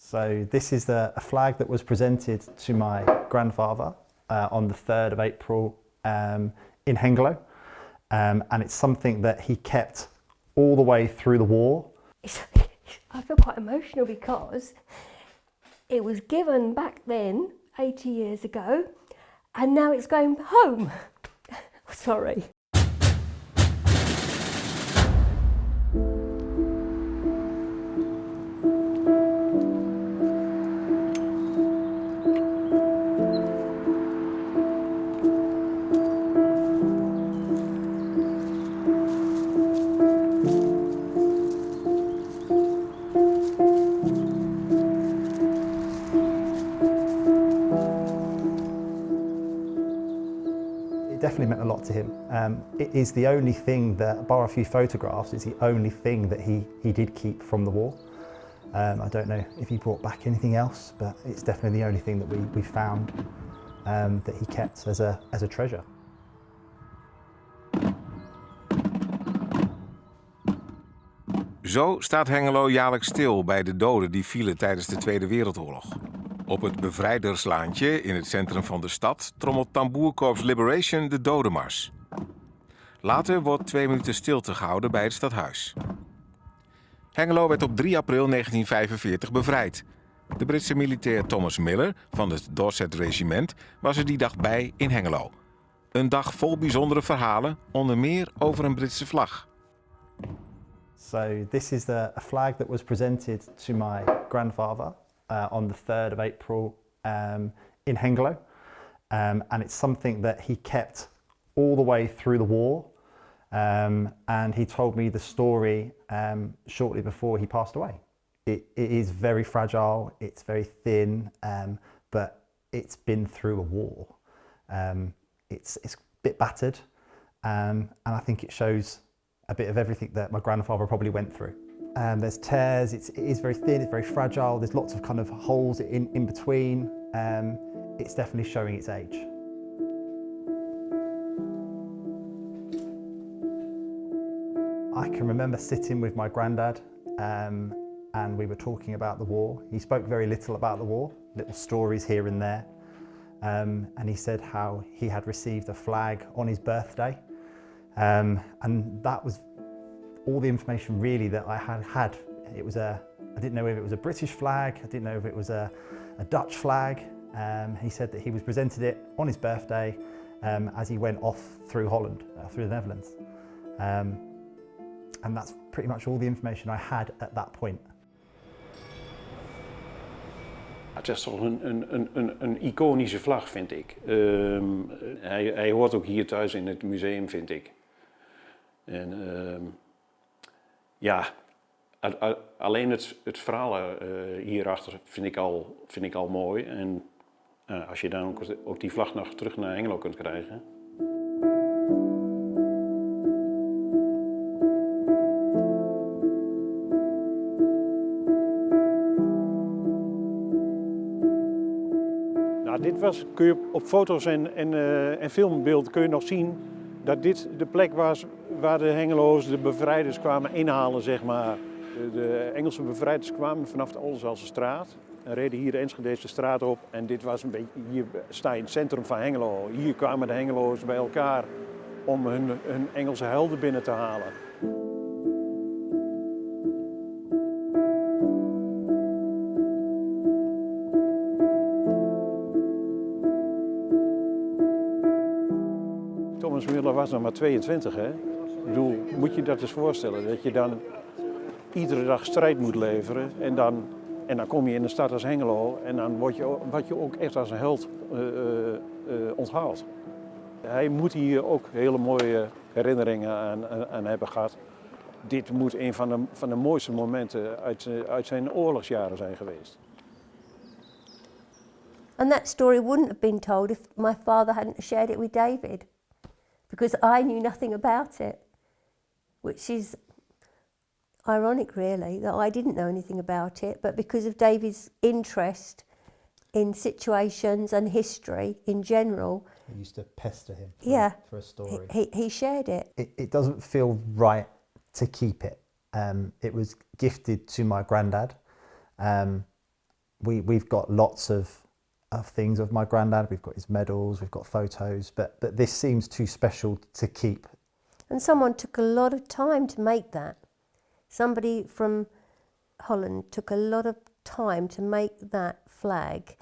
So this is a flag that was presented to my grandfather on the 3rd of April in Hengelo. And it's something that he kept all the way through the war. I feel quite emotional because it was given back then, 80 years ago, and now it's going home. Sorry. It definitely meant a lot to him. It is the only thing that, bar a few photographs, it's the only thing that he did keep from the war. I don't know if he brought back anything else, but it's definitely the only thing that we found that he kept as a treasure. Zo staat Hengelo jaarlijks stil bij de doden die vielen tijdens de Tweede Wereldoorlog. Op het bevrijderslaantje in het centrum van de stad trommelt tamboerkorps Liberation de dodenmars. Later wordt 2 minuten stilte gehouden bij het stadhuis. Hengelo werd op 3 april 1945 bevrijd. De Britse militair Thomas Miller van het Dorset regiment was er die dag bij in Hengelo. Een dag vol bijzondere verhalen, onder meer over een Britse vlag. So this is a flag that was presented to my grandfather on the 3rd of April in Hengelo. And it's something that he kept all the way through the war. And he told me the story shortly before he passed away. It is very fragile, it's very thin, but it's been through a war. It's a bit battered, and I think it shows a bit of everything that my grandfather probably went through. There's tears, it is very thin, it's very fragile, there's lots of kind of holes in between. It's definitely showing its age. I can remember sitting with my granddad and we were talking about the war. He spoke very little about the war, little stories here and there. And he said how he had received a flag on his birthday. And that was all the information really that I had. It was I didn't know if it was a British flag, I didn't know if it was a Dutch flag. He said that he was presented it on his birthday as he went off through Holland, through the Netherlands. And that's pretty much all the information I had at that point. Het is toch een iconische vlag, vind ik. Hij hoort ook hier thuis in het museum, vind ik. En ja, alleen het verhaal hierachter vind ik al mooi. En als je dan ook die vlag nog terug naar Hengelo kunt krijgen. Dit kun je op foto's en filmbeelden kun je nog zien dat dit de plek was waar de Hengelo's, de bevrijders kwamen inhalen, zeg maar. De Engelse bevrijders kwamen vanaf de Oldenzaal straat en reden hier de Enschedese straat op. En dit was een beetje, hier sta je in het centrum van Hengelo. Hier kwamen de Hengelo's bij elkaar om hun Engelse helden binnen te halen. Thomas Miller was nog maar 22, hè? Ik bedoel, moet je dat eens voorstellen, dat je dan iedere dag strijd moet leveren en dan kom je in een stad als Hengelo en dan word je ook echt als een held onthaald. Hij moet hier ook hele mooie herinneringen aan hebben gehad. Dit moet een van de mooiste momenten uit zijn oorlogsjaren zijn geweest. And that story wouldn't have been told if my father hadn't shared it with David. Because I knew nothing about it, which is ironic really, that I didn't know anything about it, but because of David's interest in situations and history in general. I used to pester him for a story. He shared it. It doesn't feel right to keep it. It was gifted to my granddad, we've got lots of things of my granddad. We've got his medals, we've got photos, but this seems too special to keep. And someone took a lot of time to make that. Somebody from Holland took a lot of time to make that flag,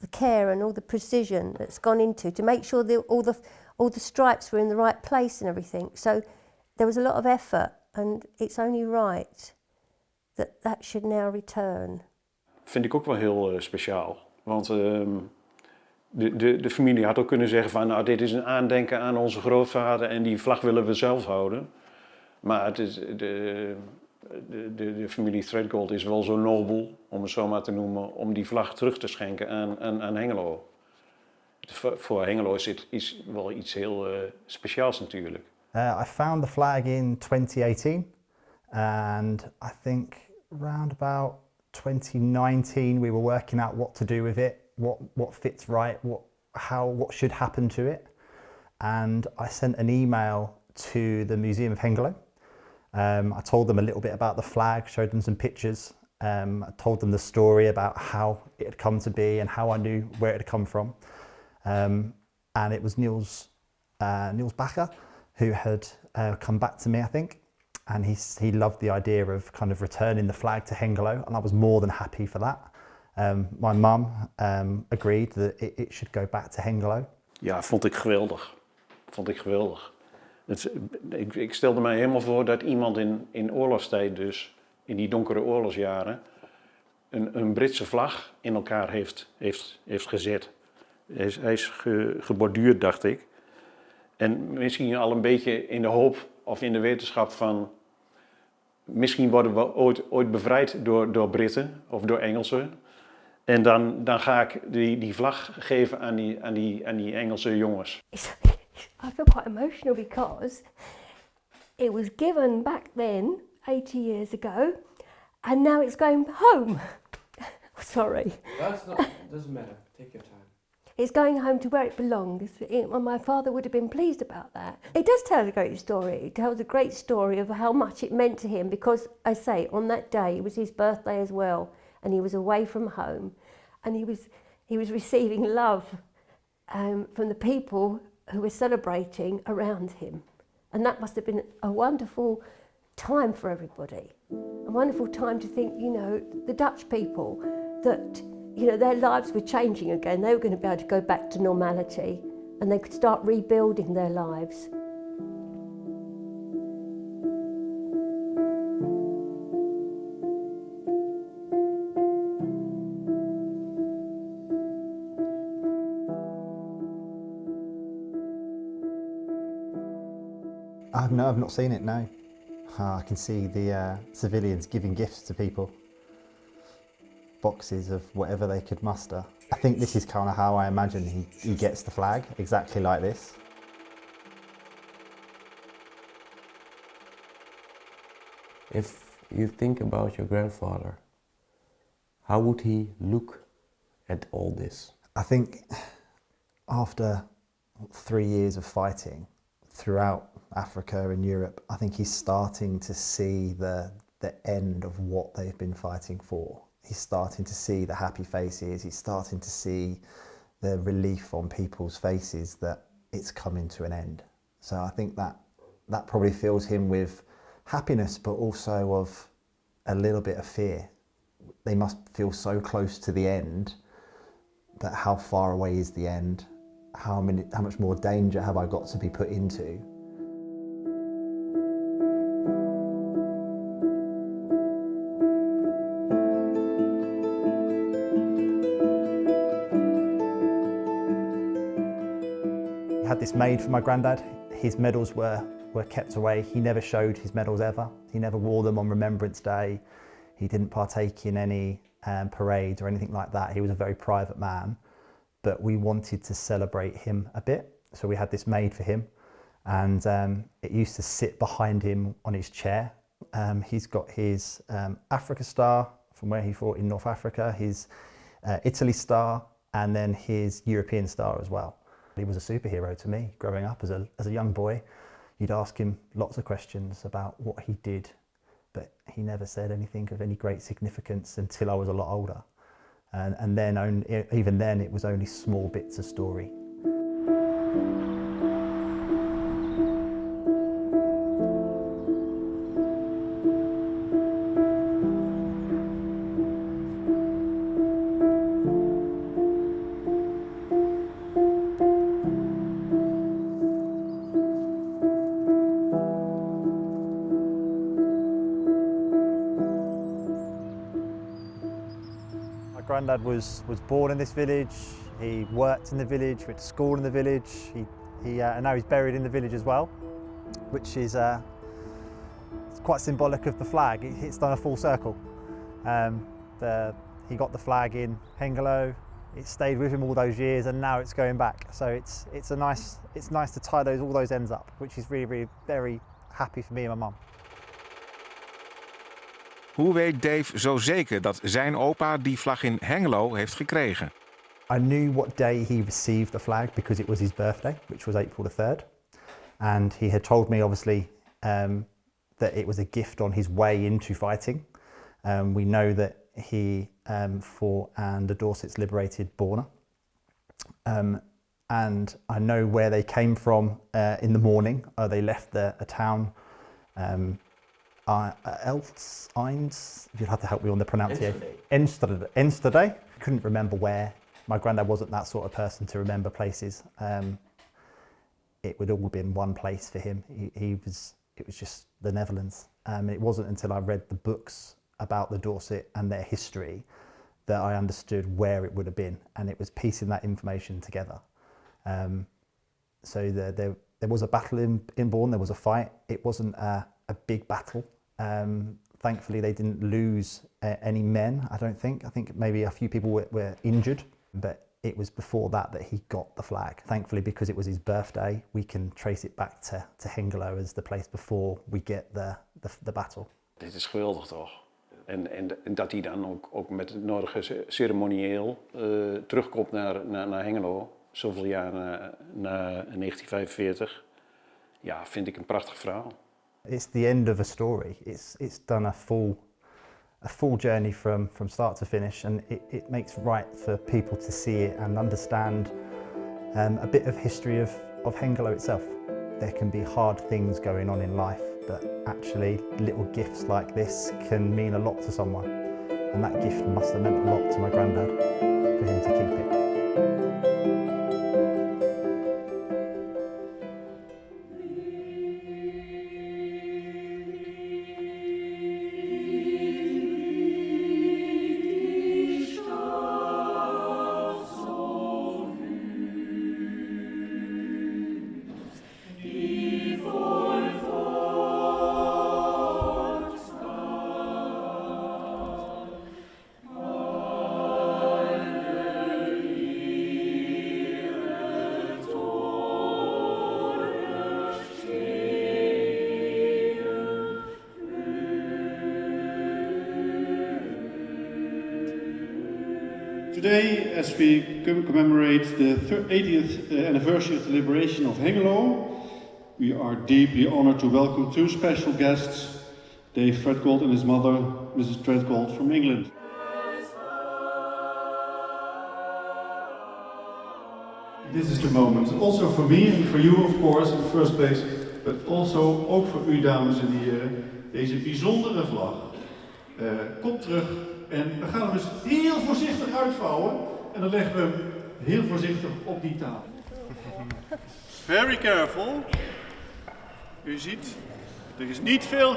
the care and all the precision that's gone into to make sure all the stripes were in the right place and everything. So there was a lot of effort, and it's only right that should now return. Vind ik ook wel heel speciaal. Want de familie had ook kunnen zeggen van, nou, dit is een aandenken aan onze grootvader en die vlag willen we zelf houden. Maar het is, de familie Threadgold is wel zo nobel, om het zo maar te noemen, om die vlag terug te schenken aan Hengelo. Voor Hengelo is wel iets heel speciaals natuurlijk. I found the flag in 2018, and I think around about 2019 we were working out what to do with it, what fits right, what should happen to it. And I sent an email to the Museum of Hengelo. I told them a little bit about the flag, showed them some pictures. I told them the story about how it had come to be and how I knew where it had come from. And it was Niels Bakker who had come back to me, I think. And he loved the idea of kind of returning the flag to Hengelo, and I was more than happy for that. My mum agreed that it should go back to Hengelo. Ja, vond ik geweldig. Ik stelde mij helemaal voor dat iemand in oorlogstijd dus, in die donkere oorlogsjaren, een Britse vlag in elkaar heeft gezet. Hij is geborduurd, dacht ik. En misschien al een beetje in de hoop of in de wetenschap van, misschien worden we ooit bevrijd door Britten of door Engelsen. En dan ga ik die vlag geven aan die Engelse jongens. I feel quite emotional because it was given back then, 80 years ago, and now it's going home. Sorry. Doesn't matter. Take your time. It's going home to where it belongs. My father would have been pleased about that. It does tell a great story. It tells a great story of how much it meant to him because, I say, on that day, it was his birthday as well, and he was away from home, and he was receiving love from the people who were celebrating around him. And that must have been a wonderful time for everybody. A wonderful time to think, the Dutch people, that, their lives were changing again. They were going to be able to go back to normality and they could start rebuilding their lives. I've not seen it, no. I can see the civilians giving gifts to people. Boxes of whatever they could muster. I think this is kind of how I imagine he gets the flag, exactly like this. If you think about your grandfather, how would he look at all this? I think after 3 years of fighting throughout Africa and Europe, I think he's starting to see the end of what they've been fighting for. He's starting to see the happy faces, he's starting to see the relief on people's faces that it's coming to an end. So I think that probably fills him with happiness, but also of a little bit of fear. They must feel so close to the end, that how far away is the end? How much more danger have I got to be put into? I had this made for my granddad. His medals were kept away. He never showed his medals ever. He never wore them on Remembrance Day. He didn't partake in any parades or anything like that. He was a very private man, but we wanted to celebrate him a bit. So we had this made for him, and it used to sit behind him on his chair. He's got his Africa star from where he fought in North Africa, his Italy star, and then his European star as well. He was a superhero to me growing up as a young boy. You'd ask him lots of questions about what he did, but he never said anything of any great significance until I was a lot older. And then even then it was only small bits of story. My granddad was born in this village, he worked in the village, went to school in the village, and now he's buried in the village as well, which is it's quite symbolic of the flag. It's done a full circle. He got the flag in Hengelo, it stayed with him all those years, and now it's going back. So it's nice to tie all those ends up, which is really very happy for me and my mum. Hoe weet Dave zo zeker dat zijn opa die vlag in Hengelo heeft gekregen? I knew what day he received the flag because it was his birthday, which was April the 3rd. And he had told me, obviously, that it was a gift on his way into fighting. We know that he fought and the Dorsets liberated Borne. And I know where they came from in the morning. They left a town, Eins, you'll have to help me on the pronunciation. Enschede. Couldn't remember where. My granddad wasn't that sort of person to remember places. It would all been one place for him. It was just the Netherlands. It wasn't until I read the books about the Dorset and their history that I understood where it would have been, and it was piecing that information together. So there was a battle in Borne, there was a fight. It wasn't a big battle. Thankfully they didn't lose any men, I don't think. I think maybe a few people were injured, but it was before that he got the flag. Thankfully, because it was his birthday, we can trace it back to Hengelo as the place before we get the battle. Dit is geweldig toch? En dat hij dan ook met het nodige ceremonieel terugkomt naar Hengelo, zoveel jaar na 1945. Ja, vind ik een prachtig verhaal. It's the end of a story. It's done a full journey from start to finish, and it makes right for people to see it and understand a bit of history of Hengelo itself. There can be hard things going on in life, but actually little gifts like this can mean a lot to someone, and that gift must have meant a lot to my granddad for him to keep it. Today, as we commemorate the 80th anniversary of the liberation of Hengelo, we are deeply honored to welcome two special guests, Dave Threadgold and his mother, Mrs. Threadgold from England. This is the moment, also for me and for you of course in the first place, but also ook voor u dames en heren, deze bijzondere vlag. Kom terug. En we gaan hem dus heel voorzichtig uitvouwen en dan leggen we hem heel voorzichtig op die tafel. Very careful. U ziet, er is niet veel.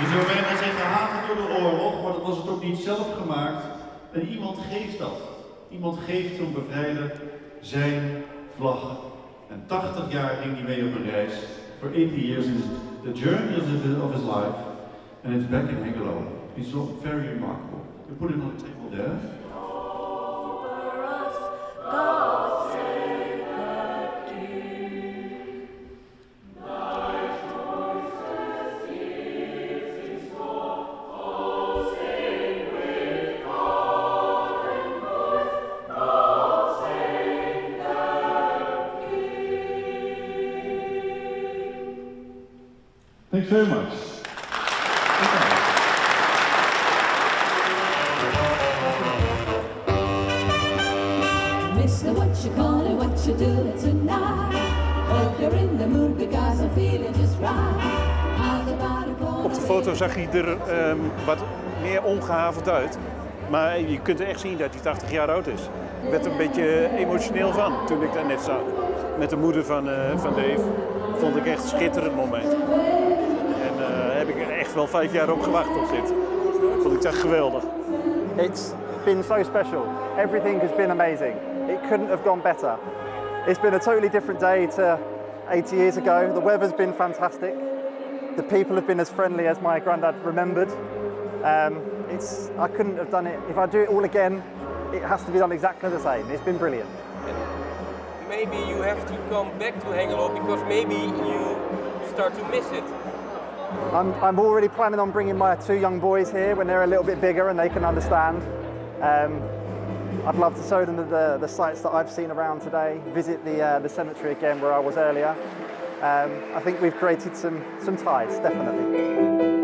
Je zou bijna zeggen haven door de oorlog, maar dat was het ook niet zelf gemaakt. En iemand geeft dat. Iemand geeft zo'n bevrijder zijn vlag. En 80 jaar ging hij mee op een reis. For 80 years is the journey of his life. And it's back in Hengelo. It's so very remarkable. We put it on the table there. Thanks very much. Mister, what you calling, what you doing tonight? Hope you're in the mood because I'm feeling just right. How's about a call? Op de foto zag hij er wat meer ongehavend uit. Maar je kunt echt zien dat hij 80 jaar oud is. Ik werd er een beetje emotioneel van toen ik dat net zag. Met de moeder van Dave. Vond ik echt een schitterend moment. En heb ik er echt wel 5 jaar op gewacht op dit. Vond ik dat geweldig. It's been so special. Everything has been amazing. It couldn't have gone better. It's been a totally different day to 80 years ago. The weather's been fantastic. The people have been as friendly as my granddad remembered. I couldn't have done it. If I do it all again, it has to be done exactly the same. It's been brilliant. Maybe you have to come back to Hengelo because maybe you start to miss it. I'm already planning on bringing my 2 young boys here when they're a little bit bigger and they can understand. I'd love to show them the sights that I've seen around today, visit the cemetery again where I was earlier. I think we've created some ties, definitely.